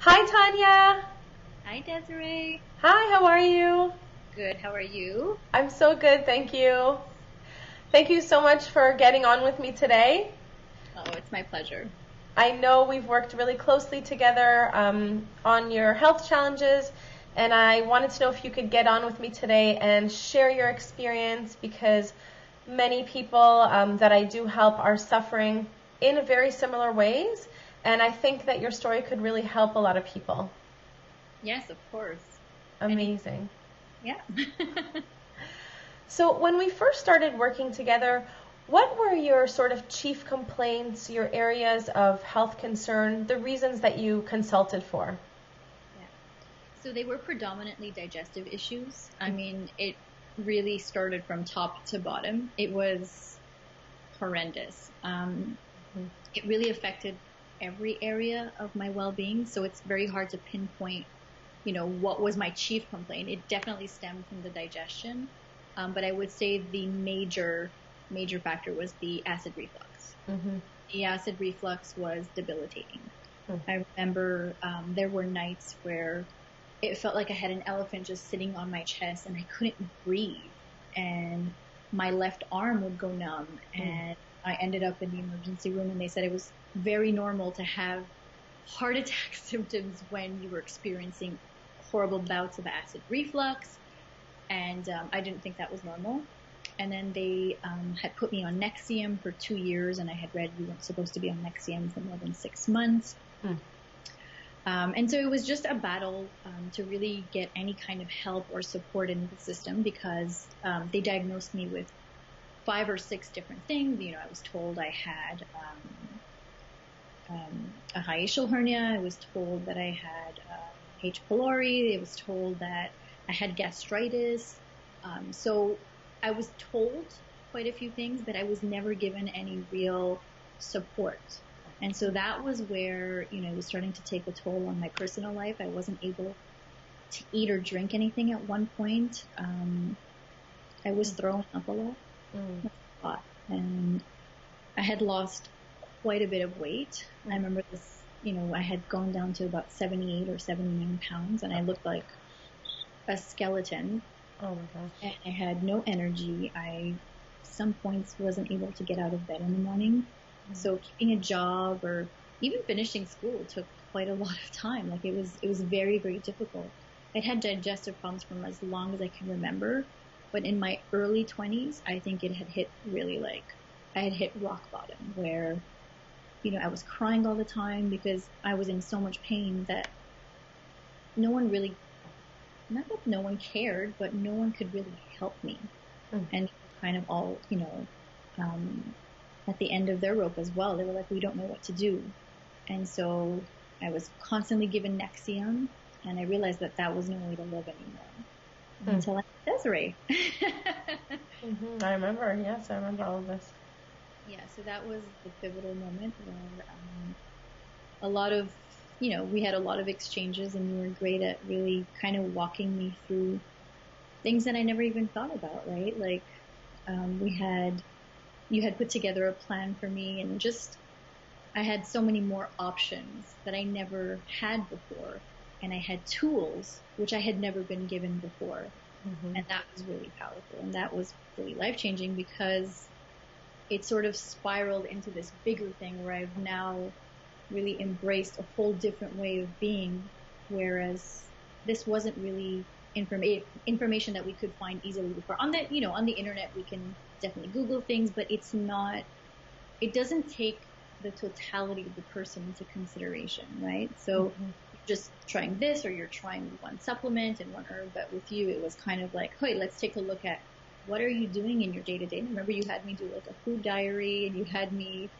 Hi, Tanya. Hi, Desiree. Hi, how are you? Good. How are you? I'm so good, thank you. Thank you so much for getting on with me today. Oh, it's my pleasure. I know we've worked really closely together on your health challenges, and I wanted to know if you could get on with me today and share your experience because many people that I do help are suffering in very similar ways, and I think that your story could really help a lot of people. Yes, of course. Any, Amazing. yeah. So when we first started working together, what were your sort of chief complaints, your areas of health concern, the reasons that you consulted for? Yeah. So they were predominantly digestive issues. I mean, it really started from top to bottom. It was horrendous. Mhm. It really affected every area of my well-being. So it's very hard to pinpoint, what was my chief complaint. It definitely stemmed from the digestion. But I would say the major factor was the acid reflux. Mhm. The acid reflux was debilitating. Mhm. I remember there were nights where it felt like I had an elephant just sitting on my chest and I couldn't breathe. And my left arm would go numb. Mhm. And I ended up in the emergency room and they said it was very normal to have heart attack symptoms when you were experiencing horrible bouts of acid reflux. And I didn't think that was normal. And then they had put me on Nexium for 2 years, and I had read you weren't supposed to be on Nexium for more than 6 months. Mhm. And so it was just a battle to really get any kind of help or support in the system because they diagnosed me with 5 or 6 different things. I was told I had a hiatal hernia. I was told that I had H. pylori. I was told that I had gastritis. So I was told quite a few things, but I was never given any real support. And so that was where, it was starting to take a toll on my personal life. I wasn't able to eat or drink anything at one point. I was throwing up Mhm. a lot. And I had lost quite a bit of weight. I Mhm. remember this, I had gone down to about 78 or 79 pounds and I looked like a skeleton Oh my gosh. and I had no energy. Some points wasn't able to get out of bed in the morning. So keeping a job or even finishing school took quite a lot of time. Like it was very, very difficult. I'd had digestive problems from as long as I can remember. But in my early 20s, I think it had hit really I had hit rock bottom where I was crying all the time because I was in so much pain that no one really, not that no one cared, but no one could really help me. Mhm. And kind of all, um, at the end of their rope as well. They were like, we don't know what to do. And so I was constantly given Nexium and I realized that that was no way to live anymore Mhm. until I met Desiree. Mhm. I remember, yes, I remember all of this. Yeah, so that was the pivotal moment where a lot of, we had a lot of exchanges and you were great at really kind of walking me through things that I never even thought about, right? Like, you had put together a plan for me and just, I had so many more options that I never had before. And I had tools, which I had never been given before. Mhm. And that was really powerful. And that was really life changing because it sort of spiraled into this bigger thing where I've now really embraced a whole different way of being, whereas this wasn't really information that we could find easily before. On the internet, we can definitely Google things, but it doesn't take the totality of the person into consideration, right? So Mhm. you're just trying this or you're trying one supplement and one herb, but with you, it was kind of like, hey, let's take a look at what are you doing in your day to day. Remember, you had me do like a food diary and you had me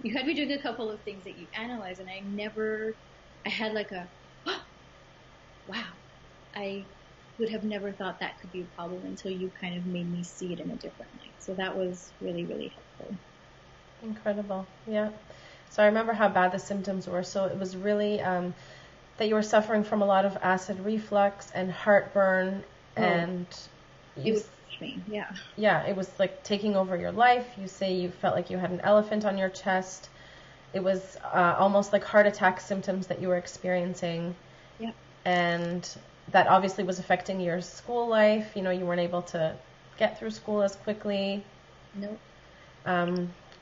doing a couple of things that you analyze, and I had like oh, wow, I would have never thought that could be a problem until you kind of made me see it in a different light. So that was really, really helpful. Incredible. Yeah. So I remember how bad the symptoms were. So it was really that you were suffering from a lot of acid reflux and heartburn, Oh, and it you, would push me. Yeah. yeah, it was like taking over your life. You say you felt like you had an elephant on your chest, it was almost like heart attack symptoms that you were experiencing. Yeah. And that obviously was affecting your school life. You know, you weren't able to get through school as quickly. Nope.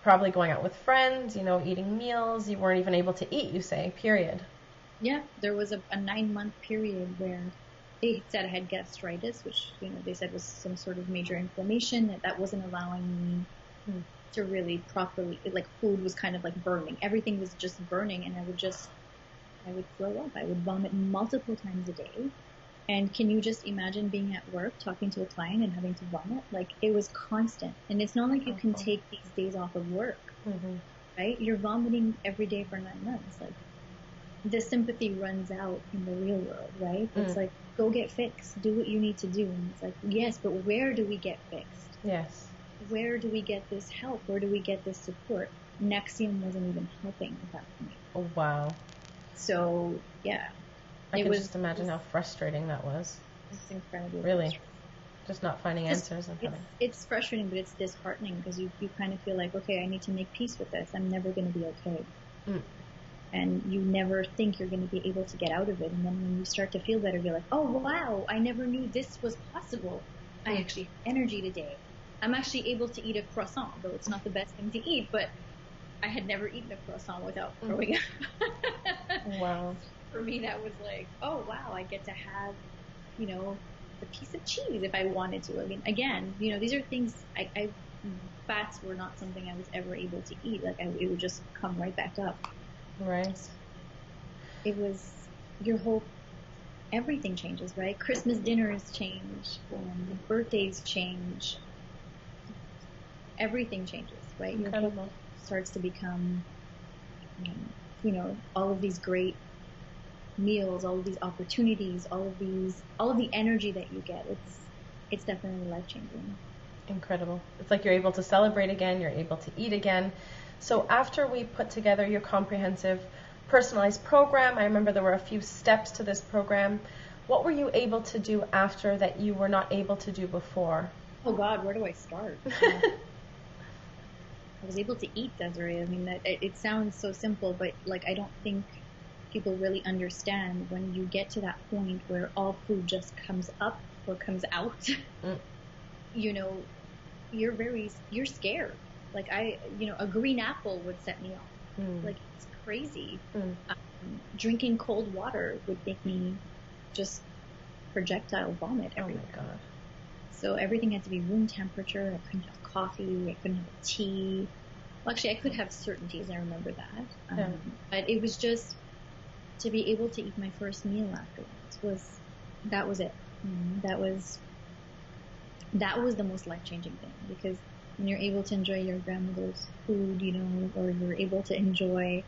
Probably going out with friends, you know, eating meals. You weren't even able to eat, you say, period. Yeah, there was a 9-month period where they said I had gastritis, which, you know, they said was some sort of major inflammation that wasn't allowing me to really properly, like food was kind of like burning. Everything was just burning, and I would throw up. I would vomit multiple times a day. And can you just imagine being at work, talking to a client and having to vomit? Like, it was constant. And it's not like you can take these days off of work, right? You're vomiting every day for 9 months. Like, the sympathy runs out in the real world, right? It's like, go get fixed. Do what you need to do. And it's like, yes, but where do we get fixed? Yes. Where do we get this help? Where do we get this support? Nexium wasn't even helping at that point. Oh, wow. So, yeah. I can just imagine how frustrating that was. It's incredibly Really. frustrating. Just not finding answers and having... It's frustrating, but it's disheartening because you kind of feel like, okay, I need to make peace with this. I'm never going to be okay. And you never think you're going to be able to get out of it. And then when you start to feel better, you're like, oh, wow, I never knew this was possible. I actually have energy today. I'm actually able to eat a croissant, though it's not the best thing to eat, but I had never eaten a croissant without throwing up. Wow. For me, that was like, oh, wow, I get to have, you know, a piece of cheese if I wanted to. I mean, again, you know, these are things, fats were not something I was ever able to eat. Like, it would just come right back up. Right. It was your whole, everything changes, right? Christmas dinners change, birthdays change, everything changes, right? Incredible. Your whole starts to become, you know, all of these great meals, all of these opportunities, all of the energy that you get. It's definitely life-changing. Incredible. It's like you're able to celebrate again, you're able to eat again. So after we put together your comprehensive personalized program, I remember there were a few steps to this program. What were you able to do after that you were not able to do before? Oh God, where do I start? I was able to eat, Desiree. I mean, it sounds so simple, but like, I don't think people really understand when you get to that point where all food just comes up or comes out. You know, you're scared. Like, you know, a green apple would set me off. Like, it's crazy. Drinking cold water would make me just projectile vomit everywhere. Oh my God. So everything had to be room temperature. I couldn't have coffee. I couldn't have tea. Well, actually, I could have certain teas. I remember that. But it was just to be able to eat my first meal afterwards that was it. That was the most life-changing thing, because when you're able to enjoy your grandmother's food, you know, or you're able to enjoy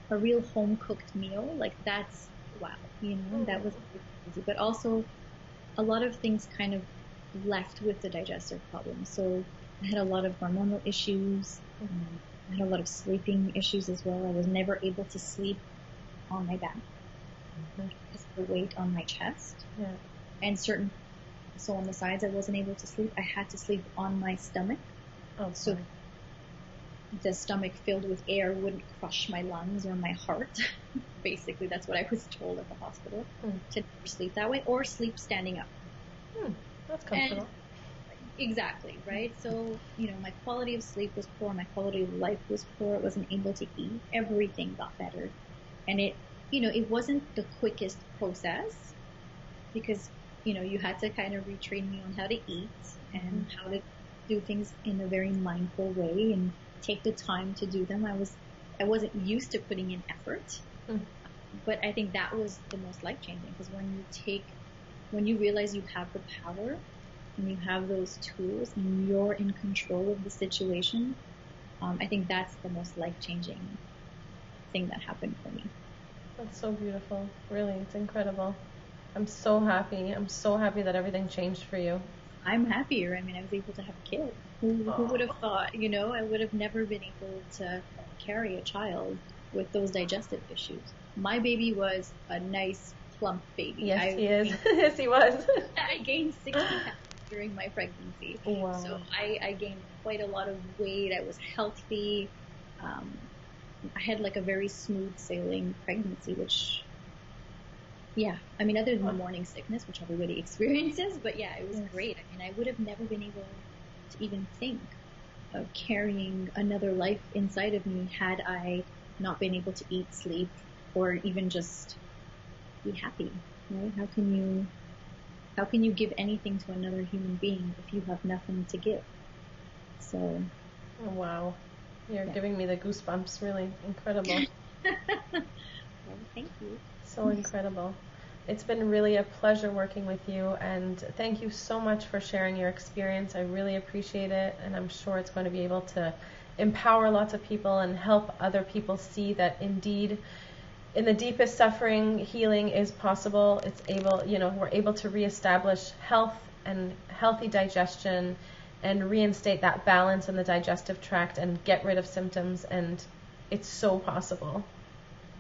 a real home-cooked meal, like, that's wow, you know, that was crazy. But also, a lot of things kind of left with the digestive problems. So I had a lot of hormonal issues. I had a lot of sleeping issues as well. I was never able to sleep on my back because of the weight on my chest. And so on the sides I wasn't able to sleep. I had to sleep on my stomach. So the stomach filled with air wouldn't crush my lungs or my heart. Basically, that's what I was told at the hospital, to never sleep that way, or sleep standing up. That's comfortable. And, exactly, right? So, you know, my quality of sleep was poor, my quality of life was poor, I wasn't able to eat, everything got better. And it, you know, it wasn't the quickest process, because, you know, you had to kind of retrain me on how to eat and how to do things in a very mindful way and take the time to do them. I wasn't used to putting in effort, but I think that was the most life-changing, because when you realize you have the power and you have those tools and you're in control of the situation, I think that's the most life-changing thing that happened for me. That's so beautiful. Really, it's incredible. I'm so happy. I'm so happy that everything changed for you. I'm happier. I mean, I was able to have a kid. Who would have thought, you know, I would have never been able to carry a child with those digestive issues. My baby was a nice, plump baby. Yes, he is. Yes, he was. I gained 60 pounds during my pregnancy. Wow. So I gained quite a lot of weight. I was healthy. I had like a very smooth sailing pregnancy, which, yeah, I mean, other than the morning sickness, which everybody experiences, but yeah, it was great. I mean, I would have never been able to even think of carrying another life inside of me had I not been able to eat, sleep, or even just be happy, right? How can you give anything to another human being if you have nothing to give? So, Oh, wow. You're yeah. giving me the goosebumps. Really incredible. Well, thank you. So incredible. It's been really a pleasure working with you, and thank you so much for sharing your experience. I really appreciate it, and I'm sure it's going to be able to empower lots of people and help other people see that indeed in the deepest suffering, healing is possible. It's able, we're able to reestablish health and healthy digestion and reinstate that balance in the digestive tract and get rid of symptoms, and it's so possible.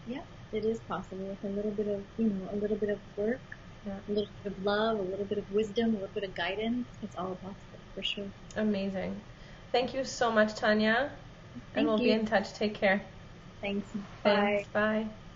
Yeah, it is possible with a little bit of, a little bit of work, Yeah. a little bit of love, a little bit of wisdom, a little bit of guidance. It's all possible for sure. Amazing. Thank you so much, Tanya. And Thank we'll be you. in touch. Take care. Thanks. Thanks. Bye. Bye.